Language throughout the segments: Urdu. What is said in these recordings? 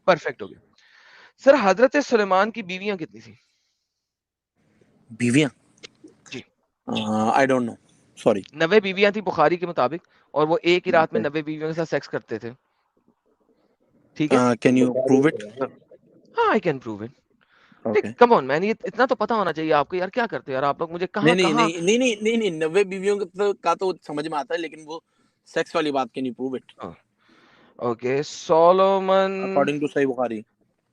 پرفیکٹ ہو گیا سر. حضرت سلیمان کی بیویاں کتنی تھی؟ بیویاں جی آئی ڈونٹ نو سوری. 90 بیویاں تھی بخاری کے مطابق, اور وہ ایک ہی رات میں 90 بیویوں کے ساتھ سیکس کرتے تھے. ٹھیک ہے, کین یو پروو اٹ؟ ہاں I can prove it. Okay. Come on man, یہ اتنا تو پتا ہونا چاہیے آپ کو یار, کیا کرتے ہیں یار آپ لوگ, مجھے کہاں نہیں کہاں. نہیں نہیں نہیں نہیں 90 بیویوں کا تو سمجھ میں آتا ہے, لیکن وہ سیکس والی بات can you prove it okay Solomon, according to Sahih Bukhari?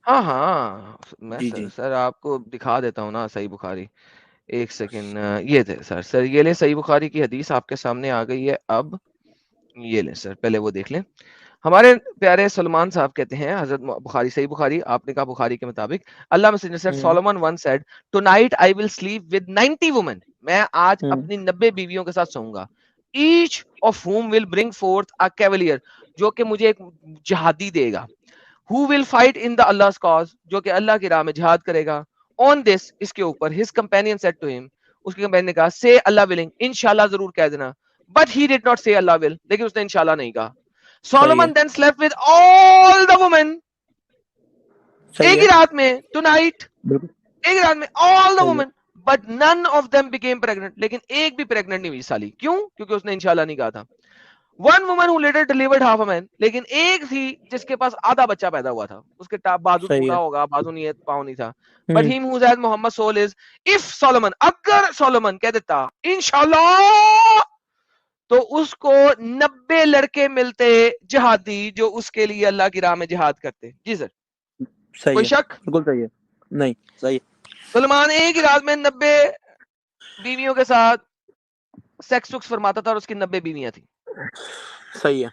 ہاں ہاں میں جی جی سر آپ کو دکھا دیتا ہوں نا صحیح بخاری. ایک سیکنڈ, یہ تھے سر یہ لیں صحیح بخاری کی حدیث آپ کے سامنے آ گئی ہے. اب یہ لیں سر, پہلے وہ دیکھ لیں. ہمارے پیارے سلمان صاحب کہتے ہیں, حضرت بخاری صحیح بخاری, آپ نے کہا بخاری کے مطابق, اللہ مسیح said Solomon once said tonight I will sleep with 90 women. میں آج اپنی 90 بیویوں کے ساتھ سوؤں گا. each of whom will bring forth a cavalier, جو کہ مجھے ایک جہادی دے گا. who will fight in the Allah's cause, جو کہ اللہ کی راہ میں جہاد کرے گا. on this, اس کے اوپر, his companion said to him, اس کے کمپینین نے کہا say Allah willing, انشاءاللہ ضرور کہہ دینا. but he did not say Allah will, لیکن اس نے انشاءاللہ نہیں کہا. Solomon then slept with all the women, ایک ہی رات میں, tonight, ایک ہی رات میں, all the women, but none of them became pregnant, لیکن ایک بھی pregnant نہیں ہوئی سالی. کیوں؟ کیونکہ اس نے انشاءاللہ نہیں کہا تھا. one woman who later delivered half a man, لیکن ایک تھی جس کے پاس آدھا بچہ پیدا ہوا تھا, اس کے بازو ٹوٹا ہوگا, بازو نہیں ہے, پاؤں نہیں تھا. but him who has Muhammad soul is, if Solomon, اگر Solomon کہہ دیتا انشاءاللہ, تو اس کو 90 لڑکے ملتے جہادی جو اس کے لیے اللہ کی راہ میں جہاد کرتے. جی سر, کوئی شک؟ بالکل صحیح ہے. نہیں صحیح. سلمان ایک ہی رات میں 90 بیویوں کے ساتھ سیکس وکس فرماتا تھا, اور اس کی 90 بیویاں تھیں. صحیح ہے.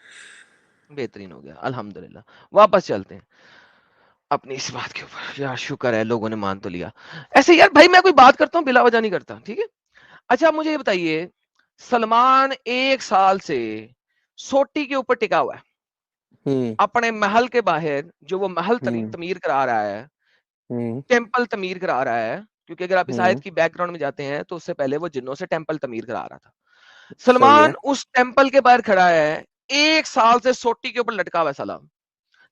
بہترین ہو گیا الحمدللہ. واپس چلتے ہیں اپنی اس بات کے اوپر. یار شکر ہے لوگوں نے مان تو لیا. ایسے یار بھائی میں کوئی بات کرتا ہوں بلا وجہ نہیں کرتا, ٹھیک ہے. اچھا مجھے یہ بتائیے, سلمان 1 سال سے سوٹی کے اوپر ٹکا ہوا ہے اپنے محل کے باہر, جو وہ محل تعمیر کرا رہا ہے, ٹیمپل تعمیر کرا رہا ہے. کیونکہ اگر آپ اس آیت کی بیک گراؤنڈ میں جاتے ہیں تو اس سے پہلے وہ جنوں سے ٹیمپل تعمیر کرا رہا تھا. سلمان اس ٹیمپل کے باہر کھڑا ہے, 1 سال سے سوٹی کے اوپر لٹکا ہوا ہے. سلام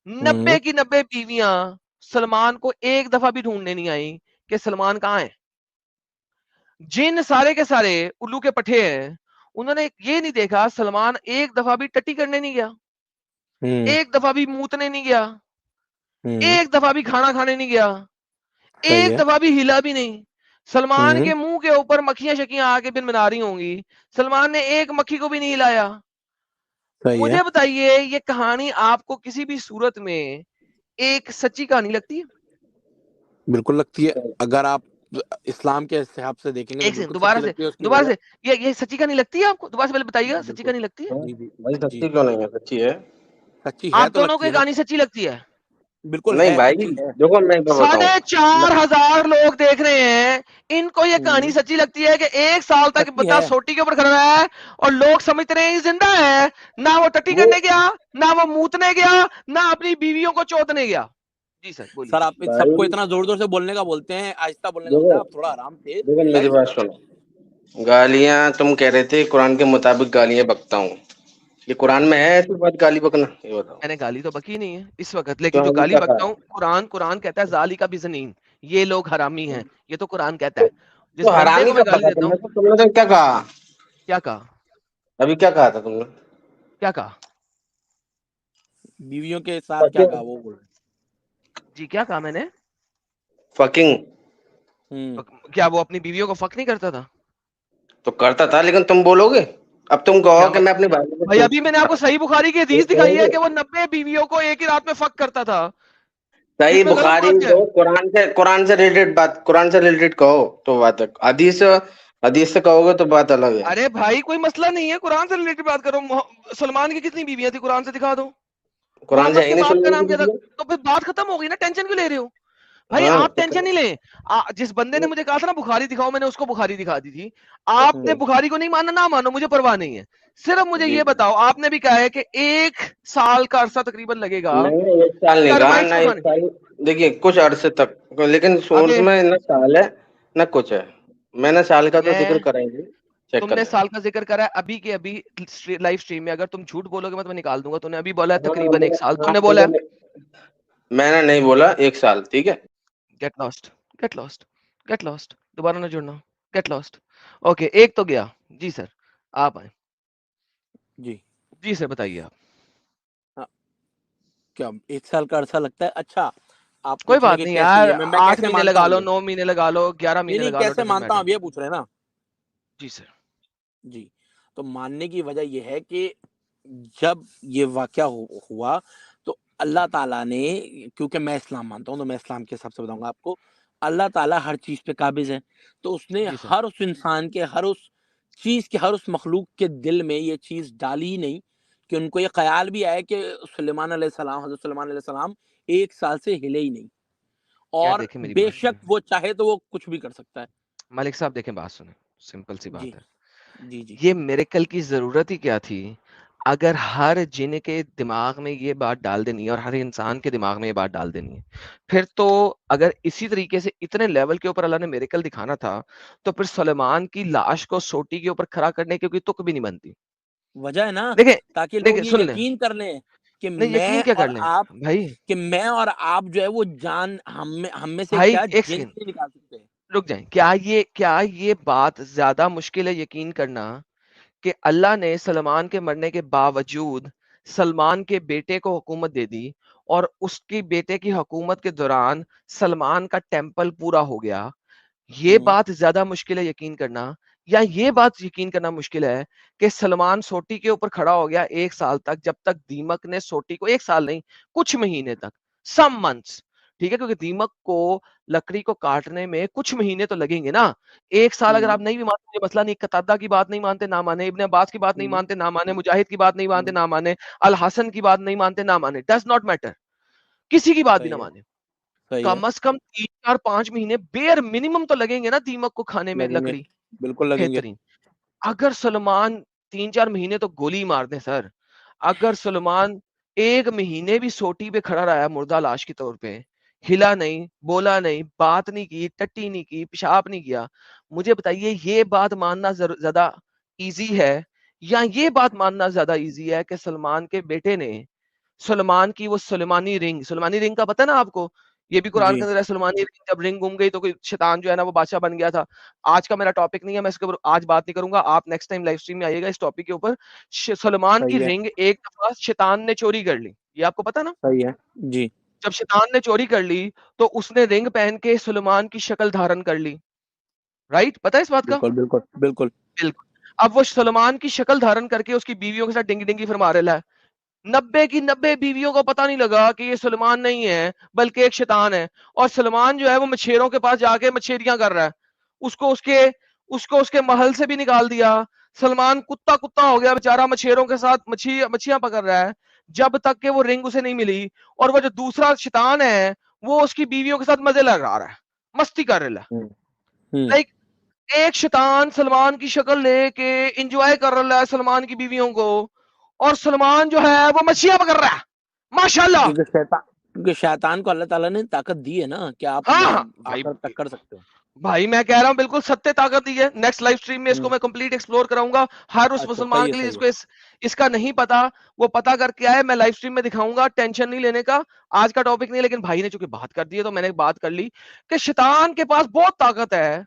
90 کی 90 بیویاں سلمان کو ایک دفعہ بھی ڈھونڈنے نہیں آئی کہ سلمان کہاں ہے. جن سارے کے سارے الو کے پٹھے ہیں, انہوں نے یہ نہیں دیکھا سلمان ایک دفعہ بھی ٹٹی کرنے نہیں گیا, ایک دفعہ بھی موتنے نہیں گیا, ایک دفعہ بھی کھانا کھانے نہیں گیا, ایک دفعہ بھی ہلا بھی نہیں. سلمان کے منہ کے اوپر مکھیاں شکیاں آ کے بن بنا رہی ہوں گی, سلمان نے ایک مکھی کو بھی نہیں ہلایا. مجھے بتائیے یہ کہانی آپ کو کسی بھی صورت میں ایک سچی کہانی لگتی ہے؟ بالکل لگتی ہے. اگر آپ اسلام کے حساب سے دیکھیں گے تو بالکل دوبارہ سچی لگتی ہے. اس کی دوبارہ وجہ سے یہ سچی کہانی لگتی ہے آپ کو؟ دوبارہ سے پہلے بتائیے گا, سچی کہانی لگتی ہے؟ بھائی سچی کیوں نہیں ہے, سچی ہے. سچی ہے آپ تو دونوں کو لگتی ہے یہ نا. کہانی سچی لگتی ہے؟ بالکل نہیں ہے, بھائی سچی ہے. دیکھو میں بتاؤں, 4,500 لوگ دیکھ رہے ہیں, ان کو یہ کہانی سچی لگتی ہے کہ 1 سال تک سچی بندہ ہے. سوٹی کے اوپر کھڑا رہا ہے اور لوگ سمجھتے رہے ہیں زندہ ہے, نہ وہ ٹٹی کرنے گیا, نہ وہ موتنے گیا, نہ اپنی بیویوں کو چوتنے گیا. جی سر بولیے. سر آپ سب کو اتنا زور زور سے بولنے کا بولتے ہیں, آہستہ بولنے کا بولتے ہیں, آپ تھوڑا آرام سے میری بات سنو. گالیاں تم کہہ رہے تھے قرآن کے مطابق گالیاں بکتا ہوں, یہ قرآن میں ہے ایسی بات گالی بکنا؟ یہ بتاؤ. میں نے گالی تو بکی نہیں ہے اس وقت, لیکن جو گالی بکتا ہوں قرآن کہتا ہے ذالک بزنین, یہ لوگ حرامی ہیں, یہ تو قرآن کہتا ہے. جس تو بندے حرامی کو میں کب گالی بتا, دیتا ہوں. تم نے تو کیا کہا کیا کہا؟ ابھی کیا کہا تھا تم نے؟ کیا کہا؟ بیویوں کے ساتھ کیا کہا وہ بول رہے. جی کیا کہا میں نے؟ فکنگ. کیا وہ اپنی بیویوں کو فک نہیں کرتا تھا؟ تو کرتا تھا, لیکن تم بولو گے اب, تم کہو کہ میں اپنی بھائی ابھی میں نے آپ کو صحیح بخاری کی حدیث دکھائی ہے کہ وہ 90 بیویوں کو ایک ہی رات میں فک کرتا تھا. صحیح بخاری جو قرآن سے ریلیٹڈ بات, قرآن سے ریلیٹڈ کہو تو بات ہے, حدیث سے کہو گے تو بات الگ ہے. ارے بھائی کوئی مسئلہ نہیں ہے, قرآن سے ریلیٹڈ بات کرو. سلمان کی کتنی بیویاں تھی قرآن سے دکھا دو. قرآن سے محمد ہے کے نہیں باپ کا سلمان نام کی کیا تھا؟ بیوی. تو پھر بات ختم ہو گئی نا, ٹینشن کیوں لے رہے ہو بھائی؟ ہاں آپ ٹینشن نہیں لیں. جس بندے نے مجھے کہا تھا نا بخاری دکھاؤ, میں نے اس کو بخاری دکھا دی تھی. آپ نے بخاری کو نہیں مانا, نہ مانو, مجھے پرواہ نہیں ہے. صرف مجھے یہ بتاؤ, آپ نے بھی کہا ہے کہ 1 سال کا عرصہ تقریباً لگے گا نہیں 1 سال نہیں کہا, ٹرمائٹس نہ کو 1 کھانے. سال, دیکھیے کچھ عرصے تک, لیکن سورس آگے میں نہ سال ہے نہ کچھ ہے. میں نے سال کا تو ذکر کرا ہی نہیں, چیک تم کر نے لیں. سال کا ذکر کرا ہے ابھی کے ابھی لائف سٹریم میں. اگر تم جھوٹ بولو گے میں تمہیں نکال دوں گا. تم نے ابھی بولا ہے تقریباً 1 سال تم نے بولا ہے. میں نے نہیں بولا 1 سال, ٹھیک ہے. Get lost, get lost, get lost, دوبارہ نہ جڑنا, گیٹ لاسٹ. اوکے, ایک تو گیا. جی سر آپ آئیں. جی جی سر بتائیے آپ. کیا 1 سال کا عرصہ لگتا ہے؟ اچھا آپ کوئی پوچھ رہے ہیں بات کہ نہیں کیسے یار, یہ میں 8 کیسے مہینے مانتا لگا ہوں لو, یہ؟ 9 مہینے لگا لو, 11 نہیں مہینے نہیں لگا لو, کیسے ڈزنٹ مانتا ہوں میٹر. اب یہ پوچھ رہے ہیں نا. جی سر. جی تو ماننے کی وجہ یہ ہے کہ جب یہ واقعہ ہوا تو اللہ تعالیٰ نے, کیونکہ میں اسلام مانتا ہوں تو میں اسلام کے حساب سے بتاؤں گا آپ کو, اللہ تعالیٰ ہر چیز پہ قابض ہے. تو اس نے جی سر. ہر اس انسان کے, ہر اس چیز کے, ہر اس مخلوق کے دل میں یہ چیز ڈالی ہی نہیں کہ ان کو یہ خیال بھی آئے کہ سلیمان علیہ السلام, حضرت سلیمان علیہ السلام 1 سال سے ہلے ہی نہیں, یار اور دیکھیں میری بے بات سنیں, شک وہ چاہے تو وہ کچھ بھی کر سکتا ہے. ملک صاحب دیکھیں بات سنیں, سمپل سی جی بات ہے. جی جی یہ میریکل کی ضرورت ہی کیا تھی اگر ہر جن کے دماغ میں یہ بات ڈال دینی ہے اور ہر انسان کے دماغ میں یہ بات ڈال دینی ہے, پھر تو اگر اسی طریقے سے اتنے لیول کے اوپر اللہ نے میریکل دکھانا تھا تو پھر سلیمان کی لاش کو سوٹی کے اوپر کھڑا کرنے کی کوئی تک بھی نہیں بنتی. وجہ ہے نا, دیکھیں تاکہ لوگ دیکھیں یہ سن لیں, یقین کر لیں کہ نہیں میں یقین کیا اور کر لیں آپ, بھائی, کہ میں اور آپ جو ہے وہ جان ہم میں سے بھائی کیا ایک جن سیکنڈ سے نکال سکتے ہیں. رک جائیں. کیا یہ بات زیادہ مشکل ہے یقین کرنا کہ اللہ نے سلمان کے مرنے کے باوجود سلمان کے بیٹے کو حکومت دے دی, اور اس کی بیٹے کی حکومت کے دوران سلمان کا ٹیمپل پورا ہو گیا؟ یہ بات زیادہ مشکل ہے یقین کرنا, یا یہ بات یقین کرنا مشکل ہے کہ سلمان سوٹی کے اوپر کھڑا ہو گیا 1 سال تک, جب تک دیمک نے سوٹی کو, 1 سال نہیں کچھ مہینے تک, سم منتھس, ٹھیک ہے, کیونکہ دیمک کو لکڑی کو کاٹنے میں کچھ مہینے تو لگیں گے نا. 1 سال اگر آپ نہیں بھی مانتے, مسئلہ نہیں, قتادہ کی بات نہیں مانتے نہ مانے, ابن عباس کی بات نہیں مانتے نہ مانے, مجاہد کی بات نہیں مانتے نہ مانے, الحسن کی بات نہیں مانتے نہ مانے, ڈز ناٹ میٹر, کسی کی بات بھی نہ صحیح ہے, مانے, صحیح ہے, کم از کم 3 4 5 مہینے بیئر منیمم تو لگیں گے نا دیمک کو کھانے میں لگیں گے, لکڑی. بالکل لگیں گے. بہترین. اگر سلمان 3 4 مہینے تو گولی مار دیں سر, اگر سلمان 1 مہینے بھی سوٹی پہ کھڑا رہا مردہ لاش کے طور پہ, ہلا نہیں, بولا نہیں, بات نہیں کی, ٹٹی نہیں کی, پیشاب نہیں کیا, مجھے بتائیے یہ بات ماننا زیادہ ایزی ہے یا یہ بات ماننا زیادہ ایزی ہے کہ سلمان کے بیٹے نے سلمان کی وہ سلیمانی رنگ کا پتہ ہے نا آپ کو, یہ بھی قرآن جی کے اندر ہے, سلمانی رنگ جب رنگ گم گئی تو کوئی شیطان جو ہے نا وہ بادشاہ بن گیا تھا. آج کا میرا ٹاپک نہیں ہے, میں اس کے اوپر آج بات نہیں کروں گا, آپ نیکسٹ ٹائم لائیو اسٹریم میں آئیے گا اس ٹاپک کے اوپر. سلمان کی صحیح ہے, رنگ ایک دفعہ شیطان نے چوری کر لی, یہ آپ کو پتا نا. صحیح ہے. جی جب شیطان نے چوری کر لی تو اس نے رنگ پہن کے سلمان کی شکل دھارن کر لی, رائٹ, پتا ہے اس بات کا؟ بالکل بالکل بالکل. بالکل. اب وہ سلمان کی شکل دھارن کر کے اس کی بیویوں کے ساتھ ڈنگی ڈنگی فرما رہا ہے. 90 کی 90 بیویوں کو پتا نہیں لگا کہ یہ سلمان نہیں ہے بلکہ ایک شیطان ہے, اور سلمان جو ہے وہ مچھیروں کے پاس جا کے مچھیریاں کر رہا ہے, اس کو اس کے محل سے بھی نکال دیا. سلمان کتا ہو گیا بیچارہ, مچھیروں کے ساتھ مچھیاں پکڑ رہا ہے, جب تک کہ وہ رنگ اسے نہیں ملی. اور وہ جو دوسرا شیطان ہے وہ اس کی بیویوں کے ساتھ مزے لگا رہا ہے, مستی کر رہا ہے. لائک ایک شیطان سلمان کی شکل لے کے انجوائے کر رہا ہے سلمان کی بیویوں کو, اور سلمان جو ہے وہ مچھیاں پکڑ رہا ہے, ماشاءاللہ. کیونکہ شیطان کو اللہ تعالیٰ نے طاقت دی ہے نا کہ آپ ہاں آ بھائی, کر ٹکر سکتے ہو. بھائی میں کہہ رہا ہوں بالکل ستیہ طاقت دی ہے. نیکسٹ لائیو اسٹریم میں اس کو میں کمپلیٹ ایکسپلور کراؤں گا. ہر اس اچھا مسلمان صحیح ہے, کے لیے صحیح ہے. اس کا نہیں پتا, وہ پتا کر کے آئے, میں لائیو اسٹریم میں دکھاؤں گا, ٹینشن نہیں لینے کا. آج کا ٹاپک نہیں, لیکن بھائی نے چونکہ بات کر دی ہے تو میں نے بات کر لی کہ شیطان کے پاس بہت طاقت ہے.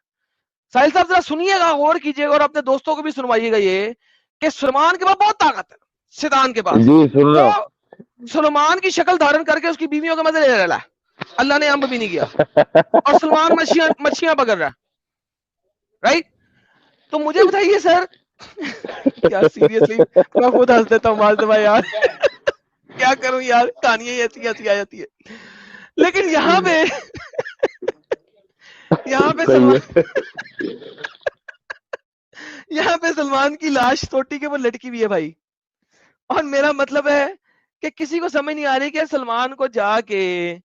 ساحل صاحب ذرا سنیے گا, غور کیجیے گا, اور اپنے دوستوں کو بھی سنوائیے گا یہ کہ سلمان کے پاس بہت طاقت ہے شیطان کے پاس. جی سن رہا وہ ہوں. سلمان کی شکل دھارن کر کے اس کی بیویوں کے مزے لے رہا ہے, اللہ نے امب بھی نہیں کیا, اور سلمان مچھیاں پکڑ رہا ہے, رائٹ. تو مجھے بتائیے سر, یار سیریسلی میں خود ہنس دیتا ہوں مالتے بھائی یار, کیا کروں یار, کہانیاں ایسی ایسی آ جاتی ہے. لیکن یہاں پہ سلمان کی لاش سوٹی کے اوپر لٹکی ہوئی ہے بھائی. اور میرا مطلب ہے کہ کسی کو سمجھ نہیں آ رہی کہ سلمان کو جا کے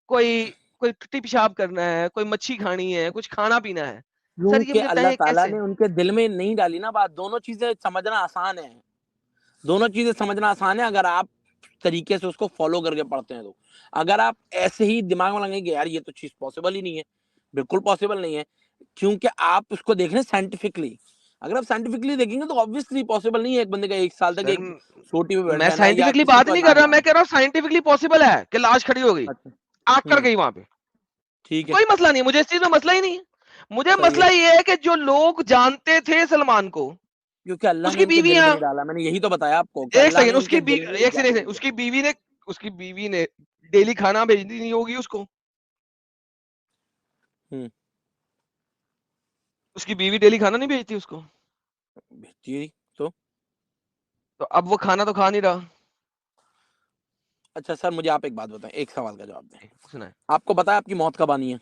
کوئی ٹٹی پیشاب کرنا ہے, کوئی مچھی کھانی ہے, کچھ کھانا پینا ہے. سر یہ کیونکہ مجھے اللہ بتائیں تعالیٰ کیسے؟ نے ان کے دل میں نہیں ڈالی نا بات. دونوں چیزیں سمجھنا آسان ہے, دونوں چیزیں سمجھنا آسان ہے اگر آپ طریقے سے اس کو فالو کر کے پڑھتے ہیں. تو اگر آپ ایسے ہی دماغ میں لگیں گے یار یہ تو چیز پاسبل ہی نہیں ہے, بالکل پاسبل نہیں ہے, کیونکہ آپ اس کو دیکھ رہے ہیں سائنٹیفکلی. اگر آپ سائنٹیفکلی دیکھیں گے تو obviously possible نہیں ہے ایک بندے کا 1 سال تک سر ایک سوٹی پہ بیٹھ میں جانا ہے یا سائنٹیفکلی کسی بات کو نہیں نہ کر رہا, میں جانا. کہہ رہا ہوں سائنٹیفکلی پاسبل ہے کہ لاش کھڑی ہو گئی, اچھا آگ کر گئی وہاں پہ, ٹھیک ہے, کوئی مسئلہ نہیں, مجھے اس چیز میں مسئلہ ہی نہیں ہے. مجھے صحیح ہے, مسئلہ یہ ہے کہ جو لوگ جانتے تھے سلمان کو, کیونکہ اللہ اس نے کی ان کے دل بیویاں, میں نہیں ڈالا. میں نے یہی تو بتایا آپ کو کہ ایک اللہ سیکنڈ, نے ان کے دل میں ایک جگہ سیکنڈ, نہیں اس کی بیوی نے ڈیلی کھانا بھیجنی ہوگی اس کو, دی. اس کی بیوی ڈیلی کھانا نہیں بھیجتی اس کو, جی تو تو اب وہ کھانا تو کھا نہیں رہا. اچھا سر مجھے آپ ایک بات بتائیں, ایک سوال کا جواب دیں. سنا ہے آپ کو پتا ہے آپ کی موت کب آنی ہے؟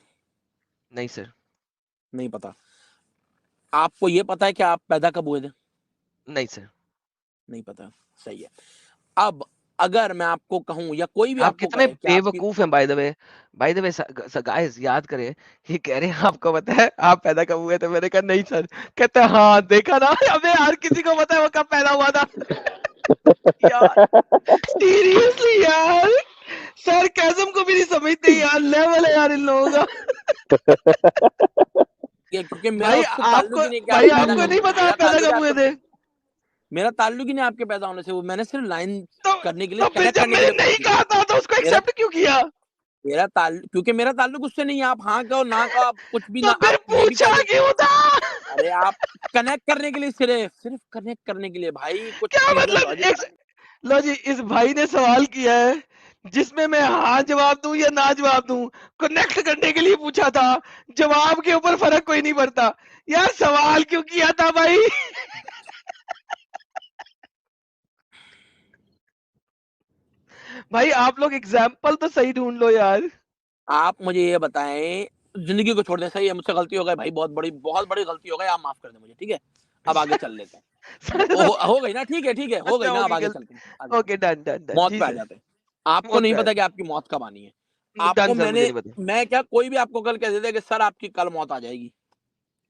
نہیں سر, نہیں پتا. آپ کو یہ پتا ہے کہ آپ پیدا کب ہوئے تھے؟ نہیں سر. نہیں پتا. صحیح ہے. اب اگر میں آپ کو کہوں یا کوئی بھی آپ آپ کو کتنے کہے کہ بے آپ کی, وقوف ہیں. بائی دا وے گائز یاد کرے, یہ کہہ رہے ہیں آپ کو پتا ہے آپ پیدا کب ہوئے تھے. میں نے کہا نہیں سر. کہتے ہیں ہاں دیکھا نا, ابے ہر کسی کو پتا ہے وہ کب پیدا ہوا تھا. یار سیریسلی یار, سرکیزم کو بھی نہیں سمجھتے یار, لیول ہے یار ان لوگوں کا. کیونکہ میرا بھائی اس سے آپ تعلق کو, ہی نہیں کہ بھائی آپ آپ پیدا کو کب نہیں ہوئے. پتا میرا آپ پیدا تعلق کب ہوئے تھے, میرا تعلق ہی نہیں آپ کے پیدا ہونے سے. وہ میں نے صرف لائن تو کرنے کے لیے, پھر کنیکٹ جب کرنے میں کے نے لیے نہیں پوچھی. کہا تھا تو اس کو میرا ایکسپٹ کیوں کیا؟ میرا تعلق, کیونکہ میرا تعلق اس سے نہیں ہے. آپ ہاں کہو نہ کہو, آپ کچھ بھی نہ, تو پھر آپ یہ بھی پوچھا کہہ دیں. کیوں تھا؟ ارے آپ کنیکٹ کرنے کے لیے, صرف کنیکٹ کرنے کے لیے بھائی, کچھ کیا چیزیں مطلب, لاجک. لو جی اس بھائی نے سوال کیا ہے جس میں ہاں جواب دوں یا نہ جواب دوں, کنیکٹ کرنے کے لیے پوچھا تھا, جواب کے اوپر فرق کوئی نہیں پڑتا یار. سوال کیوں کیا تھا بھائی؟ بھائی آپ لوگ اگزامپل تو صحیح ڈھونڈ لو یار. آپ مجھے یہ بتائیں, زندگی کو چھوڑ دیں. صحیح ہے, مجھ سے غلطی ہو گئی بھائی, بہت بڑی غلطی ہو گئی, آپ معاف کر دیں مجھے, ٹھیک ہے. اب آگے چل لیتے ہیں. ہو گئی نا, ٹھیک ہے, ہو گئی اچھا نا. اب ہوگی آگے گل, چلتے ہیں, اوکے ڈن ڈن ڈن, موت جی پہ آ سر. جاتے ہیں. آپ کو موت نہیں پہ پتا کہ آپ کی موت کب آنی ہے. آپ ڈن کو سر, مجھے نہیں پتا. میں کیا, کوئی بھی آپ کو کل کہہ دیتا ہے کہ سر آپ کی کل موت آ جائے گی,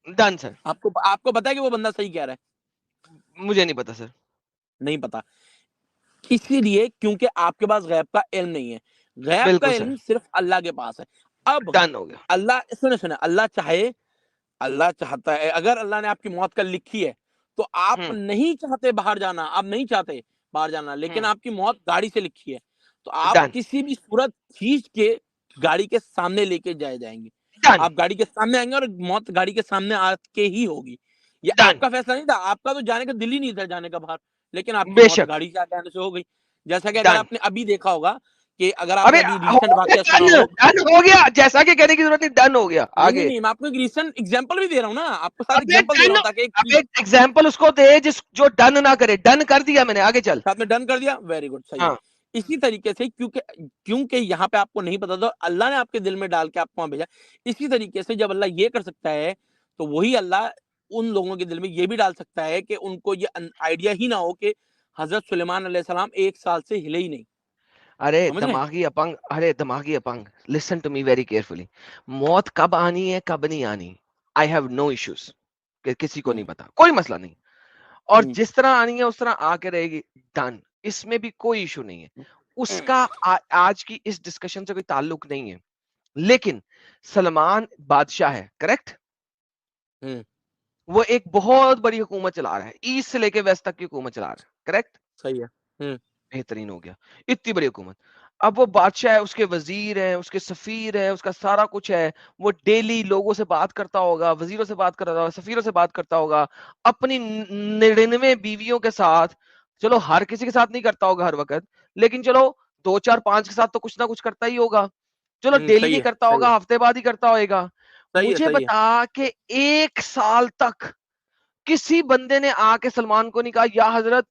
ڈن سر, آپ کو پتا ہے کہ وہ بندہ صحیح کہہ رہا ہے؟ مجھے نہیں پتا سر. نہیں پتا. اسی لیے کیونکہ آپ کے پاس غیب کا علم نہیں ہے. غیب کا بالکل سر, علم صرف اللہ کے پاس ہے. اب ڈن ہو گیا. اللہ, سنے, اللہ چاہتا ہے, اگر اللہ نے آپ کی موت کل لکھی ہے تو آپ نہیں چاہتے باہر جانا, آپ نہیں چاہتے باہر جانا, لیکن آپ کی موت گاڑی سے لکھی ہے, تو آپ ڈن کسی بھی صورت کھینچ کے گاڑی کے سامنے لے کے جائیں گے. ڈن آپ گاڑی کے سامنے آئیں گے اور موت گاڑی کے سامنے آ کے ہی ہوگی. یہ آپ ڈن, کا فیصلہ نہیں تھا, آپ کا تو جانے کا دل ہی نہیں تھا جانے کا باہر, لیکن آپ کی بے موت شک. گاڑی سے آنے سے ہو گئی. جیسا کہ اگر ڈن, آپ نے ابھی دیکھا ہوگا, کہ اگر آپ نے ابھی ابھی ریسنٹ واقعہ سنا ہو. ڈن ہو گیا, جیسا کہ کہنے کی ضرورت نہیں, ڈن ہو گیا. آگے نہیں, میں آپ کو ایک ریسنٹ ایگزامپل بھی دے رہا ہوں نا, آپ کو ساتھ اب ایگزامپل دے رہا ہوں تاکہ ایک ایگزامپل اس کو دے جو ڈن نہ کرے. ڈن کر دیا میں نے, آگے چل. ساتھ میں ڈن کر دیا, ویری گڈ, صحیح ہے. ہاں اسی طریقے سے کیونکہ یہاں پہ آپ کو نہیں پتا تھا, اللہ نے آپ کے دل میں ڈال کے آپ کو وہاں بھیجا. اسی طریقے سے جب اللہ یہ کر سکتا ہے تو وہی اللہ ان لوگوں کے دل میں یہ بھی ڈال سکتا ہے کہ ان کو یہ آئیڈیا ہی نہ ہو کہ حضرت سلیمان علیہ السلام 1 سال سے ہلے ہی نہیں. ارے سمجھ رہے ہیں؟ دماغی اپنگ, listen to me very carefully. موت کب آنی ہے کب نہیں آنی, آئی ہیو نو ایشوز, کہ کسی کو نہیں پتا, کوئی مسئلہ نہیں. اور جس طرح آنی ہے اس طرح آ کے رہے گی, ڈن. اس میں بھی کوئی ایشو نہیں ہے. اس کا آج کی اس ڈسکشن سے کوئی تعلق نہیں ہے. لیکن سلمان بادشاہ ہے, کریکٹ, وہ ایک بہت بڑی حکومت چلا رہا ہے, ایسٹ سے لے کے ویسٹ تک کی حکومت چلا رہا ہے, کریکٹ. صحیح ہے. بہترین ہو گیا, اتنی بڑی حکومت. اب وہ بادشاہ ہے, اس کے وزیر ہیں, اس کے سفیر ہیں, اس کا سارا کچھ ہے. وہ ڈیلی لوگوں سے بات کرتا ہوگا, وزیروں سے بات کرتا ہوگا, سفیروں سے بات کرتا ہوگا, اپنی 99 بیویوں کے ساتھ. چلو ہر کسی کے ساتھ نہیں کرتا ہوگا ہر وقت, لیکن چلو 2 4 5 کے ساتھ تو کچھ نہ کچھ کرتا ہی ہوگا. چلو ڈیلی نہیں صحیح ہے. کرتا ہوگا, ہفتے بعد ہی کرتا ہوگا. مجھے صحیح ہے. بتا کہ 1 سال تک کسی بندے نے آ کے سلمان کو نہیں کہا یا حضرت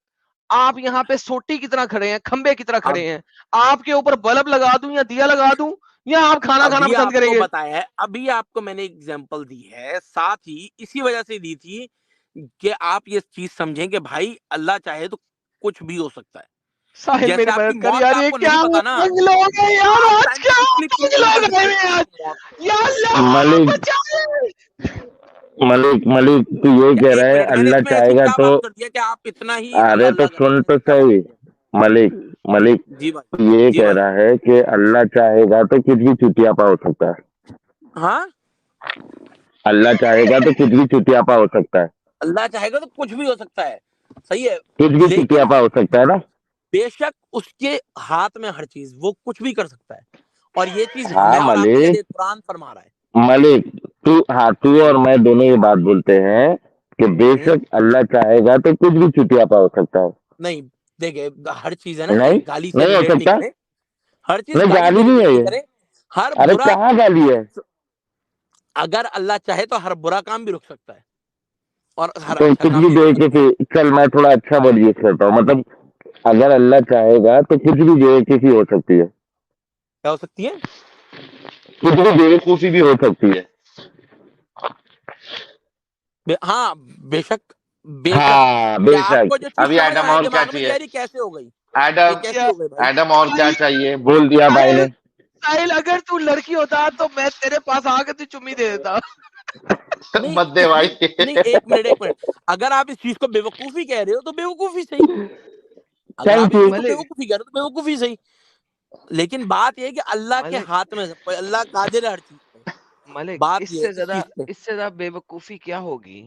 آپ یہاں پہ سوٹی کی طرح کھڑے ہیں, کھمبے کی طرح کھڑے ہیں, آپ کے اوپر بلب لگا دوں یا دیا لگا دوں, یا آپ کھانا کھانا ابھی پسند آپ کریں کو گے؟ بتایا ہے, ابھی آپ کو میں نے ایگزامپل دی ہے, ساتھ ہی اسی وجہ سے دی تھی کہ آپ یہ چیز سمجھیں کہ بھائی اللہ چاہے تو کچھ بھی ہو سکتا ہے. ساحل جیسے میری آپ کی مدد کر موت یار, کا آپ یہ کو کیا نہیں پتا نا, تنگ لوگ ہیں یار, آپ آج کیا سائنٹیفکلی پروو تنگ نہیں کر لوگ سکتے ہیں کہ آج, آپ کی موت. یا اللہ بچائے. ملک تو یہ کہہ رہا ایک ہے منٹ, میں نے اللہ اس میں ایسے چاہے گا کیا تو. بات کر دیا کہ آپ اتنا ہی اللہ ارے تو اللہ کرتے سن ہیں؟ تو کیا بات صحیح, کی؟ ملک جی بھائی, تو یہ جی کہہ بھائی. رہا ہے کہ اللہ چاہے گا تو کچھ بھی چٹیاپا ہو سکتا ہے. ہاں, اللہ چاہے گا تو کچھ بھی چٹیاپا ہو سکتا ہے. اللہ چاہے گا تو کچھ بھی ہو سکتا ہے, صحیح ہے, کچھ بھی لیکن چٹیاپا ہو سکتا ہے نا. بے شک اس کے ہاتھ میں ہر چیز, وہ کچھ بھی کر سکتا ہے, اور یہ چیز ہاں میں اور آپ کے ملک, لیے قرآن فرما رہا ہے. ملک تو اور میں دونوں یہ بات بولتے ہیں کہ بے شک اللہ چاہے گا تو کچھ بھی چٹیاپا ہو سکتا ہے. نہیں دیکھیں, ہر چیز ہے نا, نہیں گالی سے نہیں ہو ریلیٹ نہیں سکتا, کریں, ہر چیز نہیں گالی گالی سے نہیں ریلیٹ ہے نہیں یہ. کریں. ہر ارے برا, کہاں گالی ہے؟ اگر اللہ چاہے تو ہر برا کام بھی رک سکتا ہے اور ہر تو اچھا کچھ کام بھی بھی دے رک کے سکتا ہے. چل میں تھوڑا اچھا ورڈ یوز کرتا ہوں, مطلب اگر اللہ چاہے گا تو کچھ بھی بے وقوفی ہو سکتی ہے, کیا ہو سکتی ہے؟ کچھ بھی بے وقوفی بھی ہو سکتی ہے. ہاں بے شک, بے شک. ہاں بے کیا آپ کو شک. جو چیز ابھی سمجھ ایڈم آئے اور کیا دماغ میں چاہیے؟ گہری کیسے ہو گئی, یہ ایڈم کیسے ہو گئی بھائی؟ ایڈم اور کیا چاہیے بول دیا بھائی نے. ساحل اگر تو لڑکی ہوتا تو میں تیرے پاس آ کے تو چمی دے دیتا. نہیں مت دے بھائی. نہیں, ایک منٹ, اگر آپ اس چیز کو بے وقوفی کہہ رہے ہو تو بے وقوفی صحیح, اگر آپ تھینک اس یو. چیز کو بے وقوفی کہہ رہے ہو تو بے وقوفی صحیح, لیکن بات یہ ہے کہ اللہ کے ملک ہاتھ میں اللہ قادر ہے ہر چیز پہ. ملک بات اس یہ ہے سے اس چیز پہ. زیادہ بے وقوفی کیا ہوگی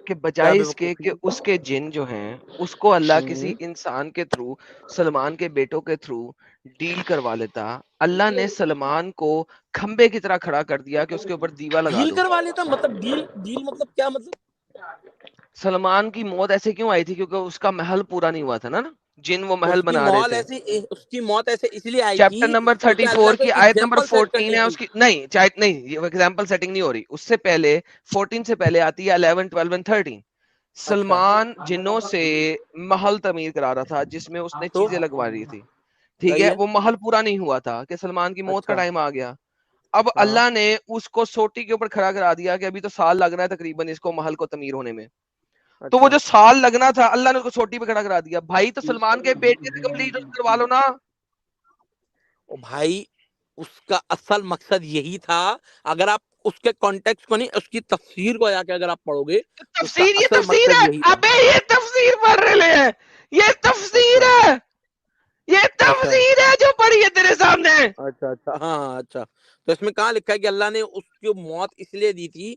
کہ کیا بجائے بے اس کے وقوفی؟ کہ اس کے جن جو ہیں اس کو اللہ کسی انسان کے تھرو, سلمان کے بیٹوں کے تھرو ڈیل کروا لیتا. اللہ نے سلمان کو کھمبے کی طرح کھڑا کر دیا کہ اس کے اوپر دیوا لگا ڈیل دو. کروا لیتا, مطلب ڈیل مطلب کیا مطلب؟ سلمان کی موت ایسے کیوں آئی تھی؟ کیونکہ اس کا محل پورا نہیں ہوا تھا نا, جن وہ محل اس کی بنا رہے موت تھے. ایسی, اس کی موت ایسے اس لیے آئی چیپٹر تھی نمبر کیونکہ اللہ 34 کو کی ایک آیت نمبر ایگزامپل سیٹ 14 کرنی ہے تھی. اس کی. نہیں یہ ایگزامپل سیٹنگ نہیں ہو رہی, اس سے پہلے 14 سے پہلے آتی ہے 11 12 and 13. اچھا سلمان جنوں سے محل تعمیر کرا رہا تھا جس میں اس نے تو چیزیں لگوا رہی تھی, ٹھیک صحیح ہے. ہے. وہ محل پورا نہیں ہوا تھا کہ سلمان کی موت کا اچھا ٹائم آ گیا. اب ہاں اللہ نے اس کو سوٹی کے اوپر کھڑا کرا دیا کہ ابھی تو سال لگ رہا ہے تقریباً اس کو محل کو تعمیر ہونے میں. تو وہ اچھا جو سال لگنا تھا اللہ نے اس کو سوٹی پہ کھڑا کرا دیا. بھائی تو سلمان کے بیٹے سے کمپلیٹ کروا لو نا. او بھائی, اس کا اصل مقصد یہی تھا. اگر آپ اس کے کانٹیکٹ کو نہیں, اس کی تفسیر کو جا کے اگر آپ پڑھو گے تو اس کا تفسیر, یہ اصل تفسیر مقصد ہے. یہی تھا. ابے یہ تفسیر پڑھ رہے ہیں, یہ تفسیر اچھا ہے, یہ اچھا تفسیر ہے جو پڑھی ہے تیرے سامنے. اچھا اچھا ہاں اچھا. تو اس میں کہاں لکھا ہے کہ اللہ نے اس کی موت اس لیے دی تھی,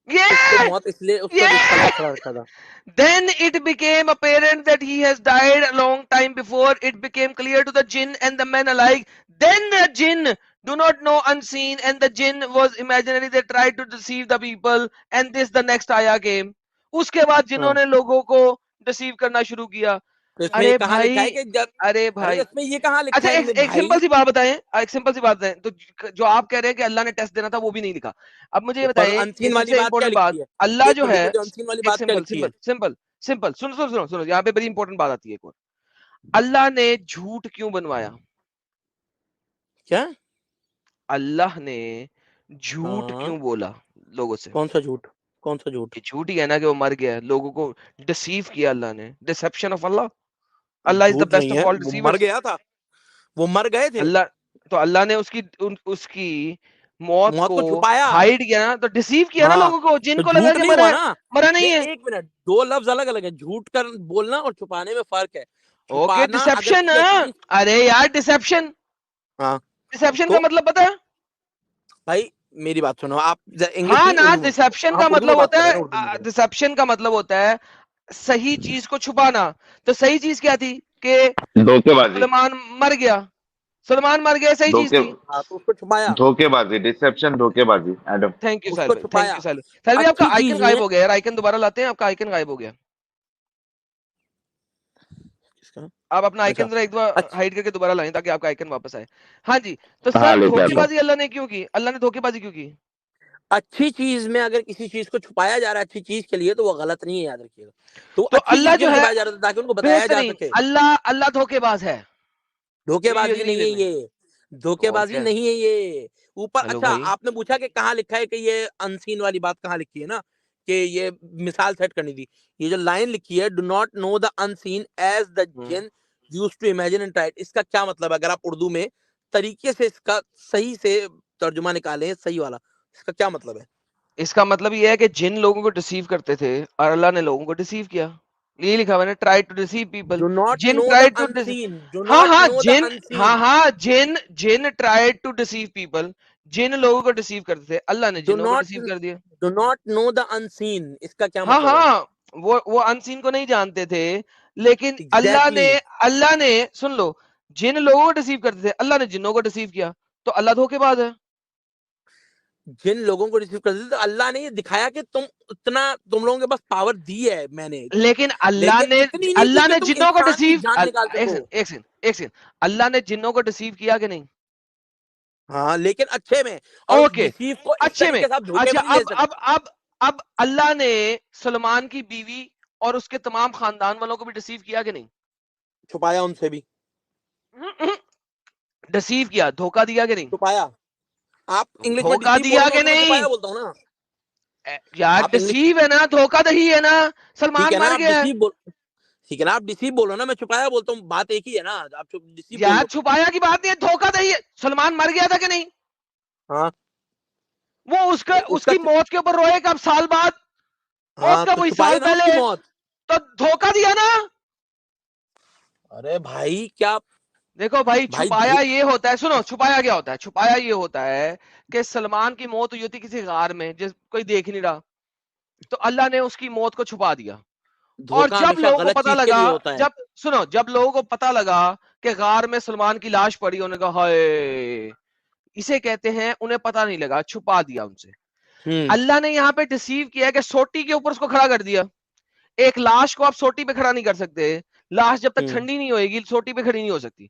اس کو موت اس لیے, اس کا رزق اللہ کھڑا رکھا تھا. Then it became apparent that he has died a long time before it became clear to the jinn and the men alike. Then the jinn do not know unseen and the jinn was imaginary. They tried to deceive the people and this the next ayah came. اس کے بعد جنہوں نے لوگوں کو ڈسیو کرنا شروع کیا. تو اس میں یہ ارے کہاں لکھا ہے بھائی, کہ جب, ارے ارے بھائی, اس میں یہ کہاں اچھا لکھا ہے ایک بھائی؟ سمپل سی بات بتائیں, ایک سمپل سی بات بتائیں. تو جو آپ کہہ رہے ہیں کہ اللہ نے ٹیسٹ دینا تھا وہ بھی نہیں لکھا. اب مجھے یہ پر بتائیں انسین ان والی سے بات کیا امپورٹنٹ بات, لکھی ہے؟ اللہ ایک جو منٹ ہے, رکو, جو انسین والی ایک بات کیا سمپل لکھی ہے؟ سمپل سنو یہاں پہ بڑی امپورٹنٹ بات آتی ہے. ایک اور, اللہ نے جھوٹ کیوں بنوایا؟ کیا اللہ نے جھوٹ ہاں, کیوں بولا لوگوں سے؟ کون سا جھوٹ, کون سا جھوٹ؟ یہ جھوٹ ہی ہے نا کہ وہ مر گیا ہے. لوگوں کو ڈسیو کیا اللہ نے. ڈسپشن آف اللہ. اللہ از دا جھوٹ بیسٹ نہیں آف ہے, آل وہ مر ڈسیورز. گیا تھا, وہ مر گئے تھے. اللہ, تو اللہ نے اس کی موت کو چھپایا. ہائیڈ کیا نا, تو ڈسیو کیا نا ہاں, لوگوں کو, جن تو کو لگا جھوٹ کہ نہیں ہوا نا. مرا نہیں ہے. ایک منٹ, دو لفظ الگ الگ ہیں. جھوٹ کر بولنا اور چھپانے میں فرق ہے. اوکے چھپانا اگر ڈسپشن. کسی چیز, ارے یار ڈسپشن, ہاں ڈسپشن کا تو مطلب پتا ہے؟ بھائی میری بات سنو آپ, انگلش ہاں نہیں نا, اردو میں, ڈسپشن کا ہم اردو میں مطلب بات ہوتا کر رہے ہیں نا, اردو میں ہے, کریں. ڈسپشن کا مطلب ہوتا ہے صحیح چیز کو چھپانا. تو صحیح چیز کیا تھی کہ دھوکے بازی, سلمان مر گیا, سلمان مر گیا, صحیح چیز دھوکے تھی. ہاں تو اس کو چھپایا, دھوکے بازی, ڈسپشن دھوکے بازی. ایڈم تھینک یو اس ساحل کو بھائی, تھینک چھپایا. یو ساحل. ساحل بھائی آپ کا اچھی آئیکن چیز غائب میں, ہو گیا یار, آئیکن دوبارہ لاتے ہیں, آپ کا آئیکن غائب ہو گیا. آپ اپنا اچھا آئیکن ذرا ایک دفعہ ہائڈ کر کے دوبارہ لائیں تاکہ آپ کا آئیکن واپس آئے. ہاں جی, تو ہاں سر لے کے دھوکے آتا ہوں. بازی اللہ نے کیوں کی؟ اللہ نے دھوکے بازی کیوں کی؟ اچھی چیز میں اگر کسی چیز کو چھپایا جا رہا ہے اچھی چیز کے لیے تو وہ غلط نہیں ہے, یاد رکھیے گا. تو تو اچھی چیز اللہ کیوں جو ہے چھپایا جا رہا تھا؟ تاکہ ان کو بتایا جا بہترین, سکے. اللہ دھوکے باز ہے. دھوکے بازی نہیں ہے یہ, دھوکے بازی اوکے نہیں ہے یہ. اوپر ہیلو اچھا بھائی, آپ نے پوچھا کہ کہاں لکھا ہے کہ یہ انسین والی بات کہاں لکھی ہے نا, کہ یہ مثال سیٹ کرنی تھی. یہ جو لائن لکھی ہے, do not know the unseen as the jinn use to imagine and try, اس کا کیا مطلب ہے؟ اگر آپ اردو میں طریقے سے اس کا صحیح سے ترجمہ نکالیں, صحیح والا, اس کا کیا مطلب ہے؟ اس کا مطلب یہ ہے کہ جن لوگوں کو ڈسیو کرتے تھے اور اللہ نے لوگوں کو ڈسیو کیا. یہ لکھا ہوا ہے نا, try to deceive people. Do not jinn know the try to, unseen, do ہاں ناٹ ہاں نو دا جن, انسین, جن ٹرائی ٹو ڈسیو پیپل, جن لوگوں کو ڈسیو کرتے تھے اللہ نے ڈو جنوں کو ناٹ ڈسیو کر دیا. Do not know the unseen, اس کا کیا ہاں مطلب ہے؟ ہاں, وہ انسین کو نہیں جانتے تھے، لیکن اللہ نے سن لو، جن لوگوں کو ڈسیو کرتے تھے اللہ نے جنوں کو ڈسیو کیا، تو اللہ دھوکے باز ہے. جن لوگوں کو ریسیو کرتے تھے تو اللہ نے یہ دکھایا کہ تم لوگوں کے پاس پاور دی ہے میں نے، لیکن اللہ نے جنوں کو ڈسیو، ایک سیکنڈ، اللہ نے جنوں کو ڈسیو کیا کہ نہیں؟ ہاں لیکن اچھے میں، اوکے اچھے میں. اچھا اب اللہ نے سلمان کی بیوی اور اس کے تمام خاندان والوں کو بھی ڈسیو کیا کہ نہیں؟ چھپایا ان سے بھی، ڈسیو کیا، دھوکہ دیا کہ نہیں؟ چھپایا. آپ انگلش میں دھوکہ دیا کہ نہیں؟ بولتا ہوں نا یار ڈسیو ہے نا، دھوکہ دہی ہے نا، سلمان مر گیا. ٹھیک ہے نا، آپ ڈسیو بولو نا، میں چھپایا بولتا ہوں، بات ایک ہی ہے نا. آپ یار چھپایا کی بات نہیں ہے، دھوکہ دہی ہے. سلمان مر گیا تھا کہ نہیں؟ ہاں وہ اس کی موت کے اوپر روئے کب؟ سال بعد. موت کا وہی سال پہلے، تو دھوکہ دیا نا. ارے بھائی کیا دیکھو بھائی، چھپایا یہ ہوتا ہے، سنو چھپایا کیا ہوتا ہے. چھپایا یہ ہوتا ہے کہ سلمان کی موت ہوئی ہوتی کسی غار میں جس کوئی دیکھ نہیں رہا، تو اللہ نے اس کی موت کو چھپا دیا. اور جب لوگوں کو پتا لگا، جب لوگوں کو پتا لگا کہ غار میں سلمان کی لاش پڑی، انہوں نے کہا ہائے، اسے کہتے ہیں انہیں پتا نہیں لگا، چھپا دیا ان سے. اللہ نے یہاں پہ ڈسیو کیا کہ سوٹی کے اوپر اس کو کھڑا کر دیا. ایک لاش کو آپ سوٹی پہ کھڑا نہیں کر سکتے، لاش جب تک ٹھنڈی نہیں ہوئے گی سوٹی پہ کھڑی نہیں ہو سکتی.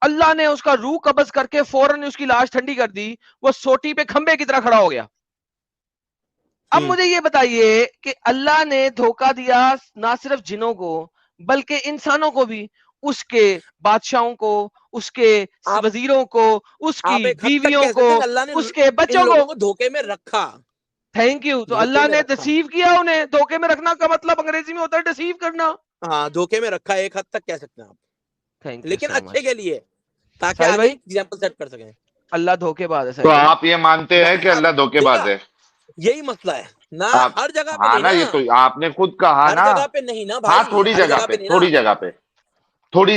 اللہ نے اس کا روح قبض کر کے فوراً اس کی لاش ٹھنڈی کر دی، وہ سوٹی پہ کھمبے کی طرح کھڑا ہو گیا. اب مجھے یہ بتائیے کہ اللہ نے دھوکہ دیا نہ صرف جنوں کو بلکہ انسانوں کو بھی، اس کے بادشاہوں کو، اس کے وزیروں کو، اس کی بیویوں کو، اس کے بچوں کو دھوکے میں رکھا. Thank you. تو اللہ نے ڈسیو کیا انہیں. دھوکے میں رکھنا کا مطلب انگریزی میں ہوتا ہے ڈسیو کرنا. ہاں دھوکے میں رکھا، ایک حد تک کہہ سکتے ہیں آپ، لیکن اچھے کے لیے، تاکہ آگے ایگزامپل سیٹ کر سکیں. اللہ دھوکے باز ہے. تو آپ یہ مانتے ہیں کہ اللہ دھوکے باز ہے؟ یہی مسئلہ ہے نا، ہر جگہ پہ ہاں نہیں نا، یہ تو آپ نے خود کہا نا، ہر جگہ پہ نہیں نا بھائی. ہاں تھوڑی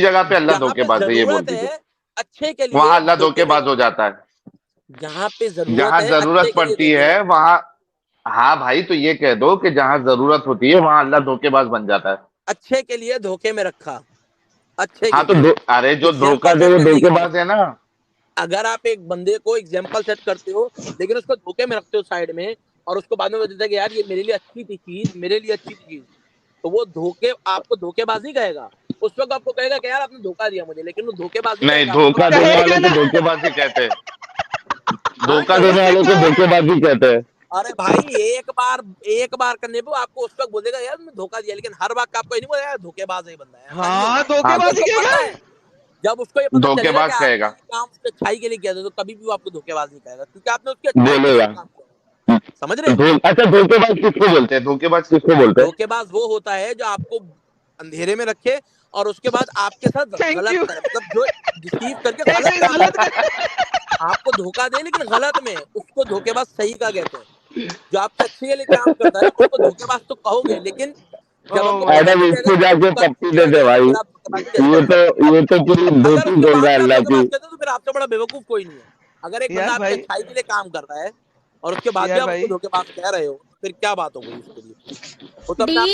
جگہ پہ اللہ دھوکے باز ہے، یہ بول دیجیے. اچھے کے لیے وہاں اللہ دھوکے باز ہو جاتا ہے، جہاں پہ جہاں ضرورت پڑتی ہے وہاں. ہاں بھائی، تو یہ کہہ دو کہ جہاں ضرورت ہوتی ہے وہاں اللہ دھوکے باز بن جاتا ہے. اچھے کے لیے دھوکے میں رکھا، اچھے ہاں کے تو لیے. ارے جو دھوکہ دے وہ دھوکے باز ہے نا. اگر آپ ایک بندے کو ایگزامپل سیٹ کرتے ہو لیکن اس کو دھوکے میں رکھتے ہو سائڈ میں، اور اس کو بعد میں بتاتے ہیں کہ یار یہ میرے لیے اچھی تھی چیز، میرے لیے اچھی تھی چیز، تو وہ دھوکے آپ کو دھوکے باز نہیں کہے گا. اس وقت آپ کو کہے گا کہ یار آپ نے دھوکہ دیا مجھے، لیکن وہ دھوکے باز نہیں، دھوکہ دینے والوں کو دھوکے باز ہی کہتے ہیں. دھوکہ دینے والوں کو دھوکے باز ہی کہتے ہیں. ارے بھائی ایک بار کرنے پہ آپ کو اس وقت بولے گا یار میں دھوکہ دیا، لیکن ہر وقت آپ کو نہیں بولے گا دھوکے باز ہے بندہ. ہاں دھوکے باز ہی کہے گا. جب اس کو یہ پتا دھوکے چلے گا باز کہ کہے گا، آپ نے کام اس کی اچھائی کے لیے کیا تھا، تو کبھی بھی وہ آپ کو دھوکے باز نہیں کہے گا، کیونکہ آپ نے اس کی اچھائی کے بولے لیے گا. کام کیا. سمجھ رہے؟ اچھا دھوکے باز کس کو بولتے ہیں؟ دھوکے باز کس کو بولتے ہیں؟ دھوکے باز وہ ہوتا ہے جو آپ کو اندھیرے میں رکھے اور اس کے بعد آپ کے ساتھ غلط کرے، مطلب جو ڈسیو کر کے غلط کام کرے. آپ کو دھوکہ دے لیکن غلط میں، اس کو دھوکے باز صحیح کا کہتے ہیں. جو آپ کے اچھے کے لیے کام کرتا ہے اس کو دھوکے باز تو کہو گے، لیکن جب آپ کو پتا ایڈم چل اس جائے کو گا جا کے پپی دے دے بھائی، پھر آپ دھوکے بازی کیسے کر سکتے ہیں؟ یہ تو پوری اگر دھوکی اس کے بول رہا بعد ہے بھی آپ اللہ دھوکے کی. باز کہتے ہیں تو پھر آپ سے بڑا بیوقوف کوئی نہیں ہے. اگر ایک بندہ آپ کی اچھائی کے لیے کام کر رہا ہے اور اس کے بعد بھی آپ اس کو دھوکے باز کہہ رہے ہو، پھر کیا بات ہو گئی اس کے لیے؟ وہ تو اپنے آپ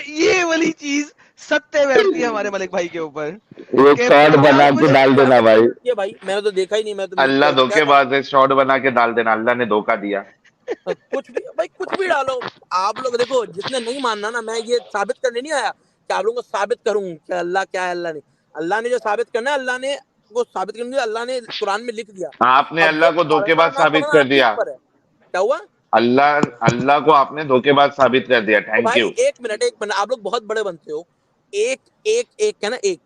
یہ والی چیز ستے بیٹھتی ہے ہمارے ملک بھائی کے اوپر. ایک شارٹ بنا کے ڈال دینا بھائی. بھائی میں نے تو دیکھا ہی نہیں. میں تو اللہ دھوکے باز ہے، شارٹ بنا کے ڈال دینا اللہ نے دھوکہ دیا. کچھ بھی بھائی، کچھ بھی ڈالو. آپ لوگ دیکھو، جس نے نہیں ماننا نا، میں یہ ثابت کرنے نہیں آیا کہ آپ لوگوں کو ثابت کروں کہ اللہ کیا ہے. اللہ نے جو ثابت کرنا ہے، اللہ نے وہ ثابت کرنے کے لیے اللہ نے قرآن میں لکھ دیا. آپ نے اللہ کو دھوکے باز ثابت کر دیا. کیا ہوا؟ اللہ کو آپ نے دھوکے باز ثابت کر دیا. Thank you. ایک منٹ آپ لوگ بہت بڑے بنتے ہو. ایک ہے نا، ایک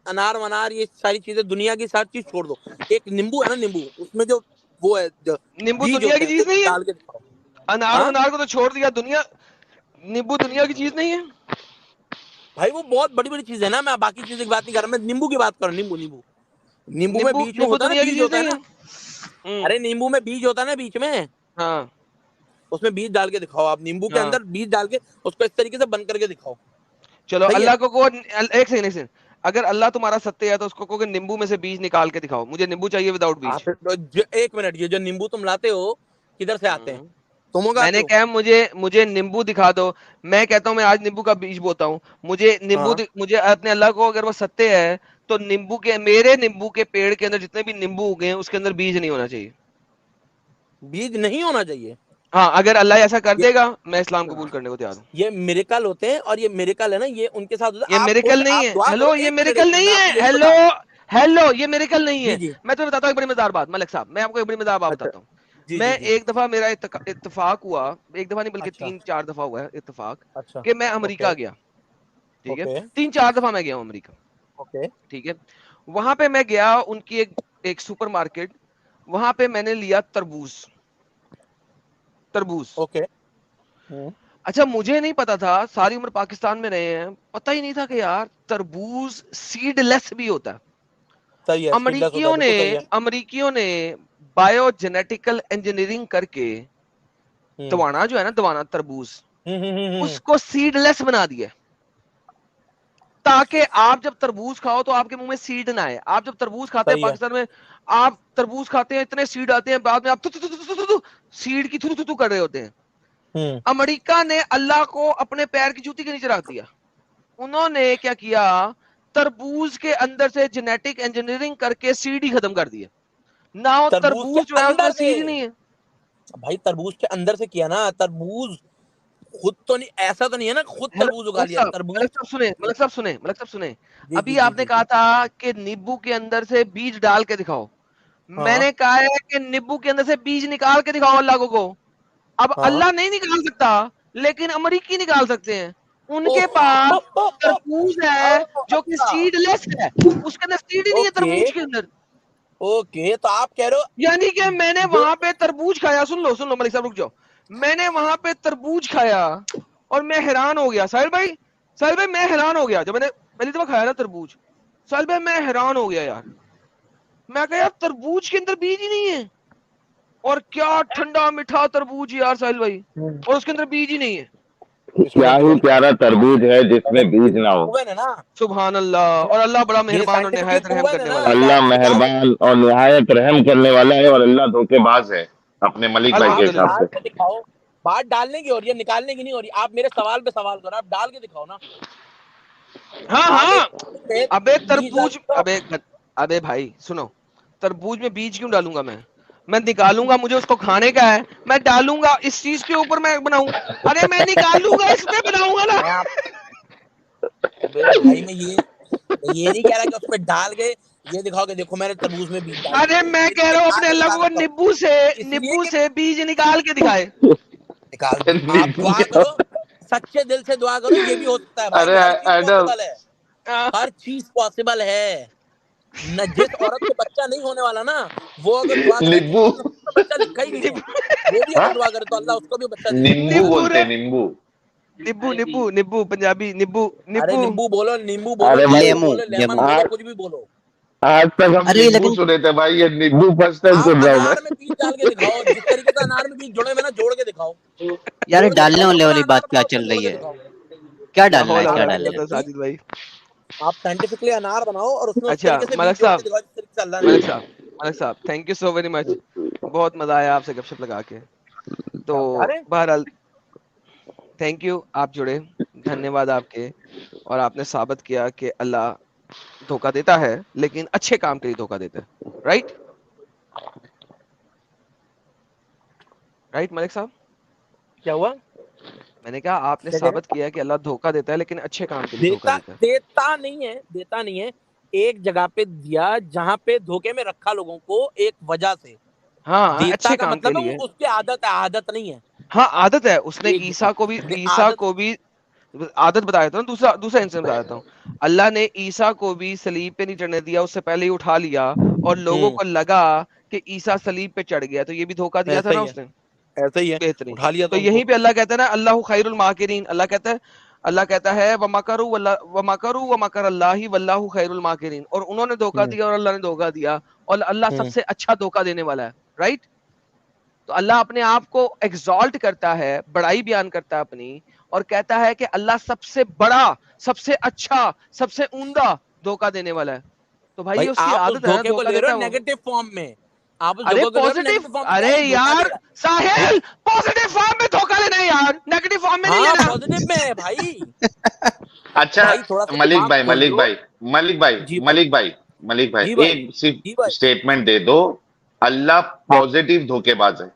انار ونار یہ ساری چیزیں دنیا کی ساری چیز چھوڑ دو. ایک نیمبو ہے نا، نیمبو اس میں جو وہ ہے نیمبو دنیا کی چیز نہیں ہے. ڈال کے دکھاؤ. انار کو تو چھوڑ دیا، نیمبو دنیا کی چیز نہیں ہے بھائی. وہ بہت بڑی بڑی چیز ہے نا. میں باقی چیزوں کی بات نہیں کر رہا، میں نیمبو کی بات کر رہا ہوں. نیمبو میں بیچ میں ہوتا ہے نا، بیج ہوتا ہے نا. ارے نیمبو میں بیج ہوتا ہے نا بیچ میں, ہاں اس میں بیج ڈال کے دکھاؤ آپ, نیمبو کے اندر بیج ڈال کے اس کو اس طریقے سے بند کر کے دکھاؤ. چلو اللہ کو ایک سیکنڈ, اگر اللہ تمہارا ستیہ ہے تو اس کو کہو کہ نیمبو میں سے بیج نکال کے دکھاؤ, مجھے نیمبو چاہیے وداؤٹ بیج. ایک منٹ, یہ جو نیمبو تم لاتے ہو کدھر سے آتے ہیں؟ تم میں نے کہا مجھے نیمبو دکھا دو, میں کہتا ہوں میں آج نیمبو کا بیج بوتا ہوں, مجھے نیمبو مجھے اپنے اللہ کو اگر وہ ستیہ ہے تو نیمبو کے میرے نیمبو کے پیڑ کے اندر جتنے بھی نیمبو اگے ہیں اس کے اندر بیج نہیں ہونا چاہیے. بیج نہیں ہونا چاہیے؟ ہاں, اگر اللہ ایسا کر دے گا میں اسلام قبول کرنے کو تیار ہوں. یہ میریکل ہوتے ہیں, اور یہ میریکل ہے نا, یہ ان کے ساتھ یہ میریکل نہیں ہے. ہیلو, یہ میریکل نہیں ہے. ہیلو, یہ میریکل نہیں ہے. میں تمہیں بتاتا ہوں ایک بڑی مزدار بات, ملک صاحب میں آپ کو ایک بڑی مزدار بات بتاتا ہوں. میں ایک دفعہ میرا اتفاق ہوا, ایک دفعہ نہیں بلکہ 3-4 دفعہ ہوا ہے اتفاق کہ میں امریکہ گیا. ٹھیک ہے, 3-4 دفعہ میں گیا ہوں امریکہ. ٹھیک ہے, وہاں پہ میں گیا ان کی ایک سپر مارکیٹ, وہاں پہ میں نے لیا تربوز. اچھا, مجھے نہیں پتا تھا, ساری عمر پاکستان میں رہے ہیں, پتہ ہی نہیں تھا کہ یار تربوز سیڈ لیس بھی ہوتا ہے. امریکیوں نے بایو جینیٹیکل انجینئرنگ کر کے دوانا جو ہے نا, دوانا تربوز, اس کو سیڈ لیس بنا دیا تاکہ آپ جب تربوز کھاؤ تو آپ کے منہ میں سیڈ نہ آئے. آپ جب تربوز کھاتے ہیں پاکستان میں, آپ تربوز کھاتے ہیں, اتنے سیڈ آتے ہیں, بعد میں آپ سیڈ کی تھو کر رہے ہوتے ہیں. امریکہ نے اللہ کو اپنے پیر کی جوتی کے نیچے رکھ دیا. انہوں نے کیا کیا, تربوز کے اندر سے جینیٹک انجینئرنگ کر کے سیڈ ہی ختم کر دیا. نہ تربوز جو ہے اس میں سیڈ نہیں ہے. بھائی تربوز کے اندر سے کیا نا, تربوز خود تو نہیں, ایسا تو نہیں ہے نا خود تربوز اگا لیا. ملک صاحب سنیں, ابھی آپ نے کہا تھا کہ نیبو کے اندر سے بیج ڈال کے دکھاؤ. میں نے کہا ہے کہ نیبو کے اندر سے بیج نکال کے دکھاؤ اللہ کو. اب اللہ نہیں نکال سکتا لیکن امریکی نکال سکتے ہیں. ان کے پاس تربوز ہے جو کہ سیڈ لیس ہے, اس کے اندر سیڈ ہی نہیں ہے تربوز کے اندر. اوکے, تو آپ کہہ رہے ہو یعنی کہ میں نے وہاں پہ تربوز کھایا, سن لو ملک صاحب رک جاؤ, میں نے وہاں پہ تربوز کھایا اور میں حیران ہو گیا. ساحل بھائی میں حیران ہو گیا جب میں نے پہلی دفعہ کھایا نا تربوز. ساحل بھائی میں حیران ہو گیا یار, میں کہا یار تربوز کے اندر بیج ہی نہیں ہے, اور کیا ٹھنڈا میٹھا تربوز یار ساحل بھائی, اور اس کے اندر بیج ہی نہیں ہے. کیا ہی پیارا تربوز ہے جس میں بیج نہ ہو. سبحان اللہ, اور اللہ بڑا مہربان اور نہایت رحم کرنے والا ہے. اللہ مہربان اور نہایت رحم کرنے والا ہے, اور اللہ دھوکے باز ہے اپنے ملک بھائی کے حساب سے. بات ڈالنے کی ہو رہی ہے, نکالنے کی نہیں ہو رہی. آپ میرے سوال پہ سوال کرو, آپ ڈال کے دکھاؤ نا. ہاں, ابے تربوز, ابے بھائی سنو, تربوز میں بیج کیوں ڈالوں گا میں نکالوں گا, مجھے اس کو کھانے کا ہے, میں ڈالوں گا اس چیز کے اوپر میں بناؤں. ارے میں نکالوں گا اس پہ بناؤں گا نا. بھائی میں یہ نہیں کہہ رہا کہ اس پہ ڈال کے یہ دکھاؤ کہ دیکھو میں نے تربوز میں بیج ڈالا. ارے میں کہہ رہا ہوں اپنے اللہ کو نیبو سے بیج نکال کے دکھائے. نکال دو, آپ دعا کرو, سچے دل سے دعا کرو, یہ بھی ہو سکتا ہے بھائی. ہر چیز پاسبل ہے. نہ جس عورت کو بچہ نہیں ہونے والا نا, وہ اگر دعا کرے بچہ لکھا ہی نہیں ہے, وہ بھی اگر دعا کرے تو اللہ اس کو بھی بچہ دے. نیمبو بولتے ہیں, نیبو پنجابی نیبو. ارے نیمبو بولو, نیمبو بولو, لیمن بولو, کچھ بھی بولو. آج تک ہم نیمبو سنے تھے بھائی, یہ نیمبو فرسٹ ٹائم سن رہا ہوں میں. انار میں بیج ڈال کے دکھاؤ, جس طریقے سے انار میں بیج جوڑے ہوئے نا, جوڑ کے دکھاؤ. یار ڈالنے والی بات کیا چل رہی ہے, کیا ڈالنا ہے, کیا ڈالنا ہے ساجد بھائی. آپ سائنٹیفکلی انار بناؤ اور اس میں اس اچھا طریقے سے ملک بیج جوڑ کے دکھاؤ جس طریقے سے اللہ نے. ملک صاحب thank you so very much, بہت مزہ آیا آپ سے گپ شپ لگا کے. تو بہرحال تھینک یو, آپ جڑے, دھنیہ واد آپ کے, اور آپ نے ثابت کیا کہ اللہ دھوکہ دیتا ہے لیکن اچھے کام کے لیے دھوکہ دیتا ہے. رائٹ ملک صاحب, کیا ہوا؟ میں نے کہا آپ نے ثابت کیا کہ اللہ دھوکہ دیتا ہے لیکن اچھے کام کے لیے دھوکہ دیتا ہے. دیتا نہیں ہے, ایک جگہ پہ دیا جہاں پہ دھوکے میں رکھا لوگوں کو ایک وجہ سے. ہاں, اچھے کام کے لیے اس کی عادت نہیں ہے. ہاں عادت ہے, اس نے عیسیٰ کو بھی عادت بتایا تھا نا. دوسرا انسان بتایا تھا, اللہ نے عیسیٰ کو بھی صلیب پہ نہیں چڑھنے دیا, اس سے پہلے ہی اٹھا لیا, اور لوگوں کو لگا کہ عیسیٰ صلیب پہ چڑھ گیا, تو یہ بھی دھوکہ دیا تھا نا اس نے. ایسا ہی ہے, بہترین. اٹھا لیا. تو یہیں پہ اللہ کہتا ہے نا, اللہ خیر الماکرین. اللہ کہتا ہے وَمَكَرُوا وَمَكَرَ اللَّهِ وَاللَّهُ خَيْرُ الْمَاكِرِينَ. اور انہوں نے دھوکہ دیا اور اللہ نے دھوکہ دیا, اور اللہ سب سے اچھا دھوکہ دینے والا ہے. رائٹ. تو اللہ اپنے آپ کو ایگزالٹ کرتا ہے, بڑائی بیان کرتا ہے اپنی, اور کہتا ہے کہ اللہ سب سے بڑا, سب سے اچھا, سب سے عمدہ دھوکہ دینے والا ہے. تو بھائی بھائی اس کی آپ اس عادت ہے نا دھوکے کو دھوکہ لے دیتا رہے ہے ہو وہ. نیگیٹو فارم میں, آپ اس ارے دھوکے کو لے رہے ہو پوزیٹو, نیگیٹو فارم میں. ارے یار ساحل پوزیٹو فارم میں دھوکہ لینا ہے یار, نیگیٹو فارم میں نہیں ہاں لینا. پوزیٹو میں ہے بھائی. اچھا بھائی تھوڑا سا ملک دماغ بھائی کھول ملک لو. بھائی ملک بھائی جی بھائی, ملک بھائی ملک بھائی جی بھائی, ایک صرف جی بھائی. اسٹیٹمنٹ دے دو, اللہ پازیٹو دھوکے باز ہے.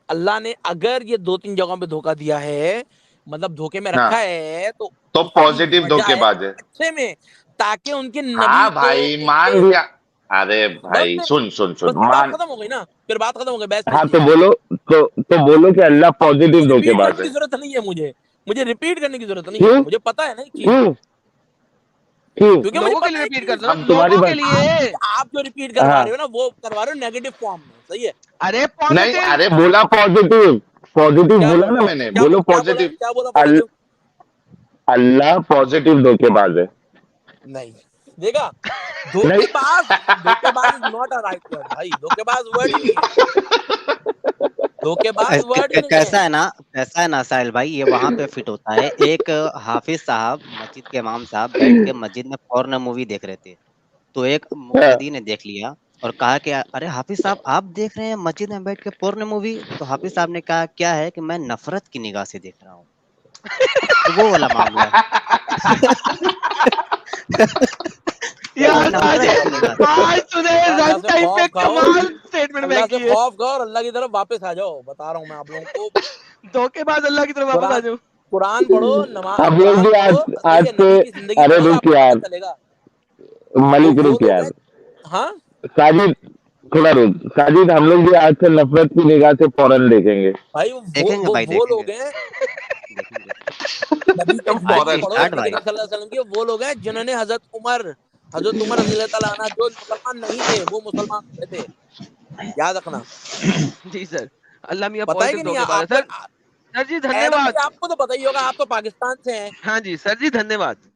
اللہ نے اگر یہ 2-3 جگہوں پہ دھوکہ دیا ہے, مطلب دھوکے میں ہاں رکھا ہے, تو تو اس کی پازیٹو وجہ دھوکے ہے باز ہے. اچھے میں, تاکہ ان کے ہاں نبی کو بھائی ان مان کے لیا. ارے بس بھائی پھر, سن سن بس سن پھر بات مان. ختم ہو گئی نا, پھر بات ختم ہو گئی, بحث ہاں نہیں تو ہے. بولو, تو بولو کہ اللہ پازیٹو دھوکے ریپیٹ باز کرنے ہے. کی ضرورت نہیں ہے مجھے ریپیٹ کرنے کی ضرورت نہیں ہے, کیوں مجھے پتا ہے نا یہ چیز, کیوں کیوں کیونکہ مجھے لوگوں کے پتا لیے ہے ریپیٹ چیز. کرتا ہوں, اب تمہاری لوگوں کے بات. لیے. آپ جو ریپیٹ ہاں کروا رہے ہو نا, وہ کروا رہے ہو نیگیٹو فارم میں, صحیح ہے. ارے نہیں پازیٹو, ارے بولا پازیٹو, پازیٹو کیا بولا نا بولا, میں نے, بولو پازیٹو. کیا بولا پازیٹو. اللہ پازیٹو دھوکے باز ہے. نہیں دیکھا, نہیں دھوکے باز is not a right word بھائی, دھوکے باز ورڈ ہی نہیں ہے, دھوکے باز ورڈ ہی نہیں ہے. کیسا ہے نا ساحل بھائی, یہ وہاں پہ فٹ ہوتا ہے. ایک حافظ صاحب, مسجد کے امام صاحب بیٹھ کے مسجد میں پورن مووی دیکھ رہے تھے. تو ایک مقتدی نے دیکھ لیا اور کہا کہ ارے حافظ صاحب آپ دیکھ رہے ہیں مسجد میں بیٹھ کے پورن مووی. تو حافظ صاحب نے کہا کیا ہے کہ میں نفرت کی نگاہ سے دیکھ رہا ہوں. تو وہ والا معاملہ یار نفرت کی نگاہ سے. آج تُنے اللہ رنگ سے ٹائم پہ خوف کھاؤ, کمال اسٹیٹمنٹ اللہ سے پھینکی ہے. خوف کھاؤ اور اللہ کی طرف واپس آ جاؤ. بتا رہا ہوں میں آپ لوگوں کو, دھوکے باز اللہ کی طرف واپس آ قرآن جاؤ. قرآن پڑھو, نماز اب لوگ قرآن بھی پڑھو, آج صحیح ہے, سے, نبی کی زندگی ارے پڑھو گے آپ رک کو پتہ یار, چلے گا. تو ملک وہ رک لوگ یار, ہیں. ہاں ساجد تھوڑا رک, ساجد ہم لوگ بھی آج سے نفرت کی نگاہ سے فوراً دیکھیں گے. بھائی, دیکھیں گے بھائی, وہ دیکھیں گے, لوگ ہیں, دیکھیں گے. نبی کی آج زندگی سے فوراً پڑھو اسٹارٹ نبی بھائی. کریم صلی اللہ علیہ وسلم کی. وہ لوگ ہیں جنہوں نے حضرت عمر رضی اللہ تعالیٰ عنہ, جو مسلمان نہیں تھے وہ مسلمان ہوئے تھے, یاد رکھنا. جی سر, اللہ میاں پتہ ہے پازیٹو کہ نہیں دھوکے باز ہے آپ کو, سر. سر جی دھنیہ ایڈم واد. بھائی آپ کو تو پتہ ہی ہوگا, آپ تو پاکستان سے ہیں. ہاں جی سر جی دھنیہ واد.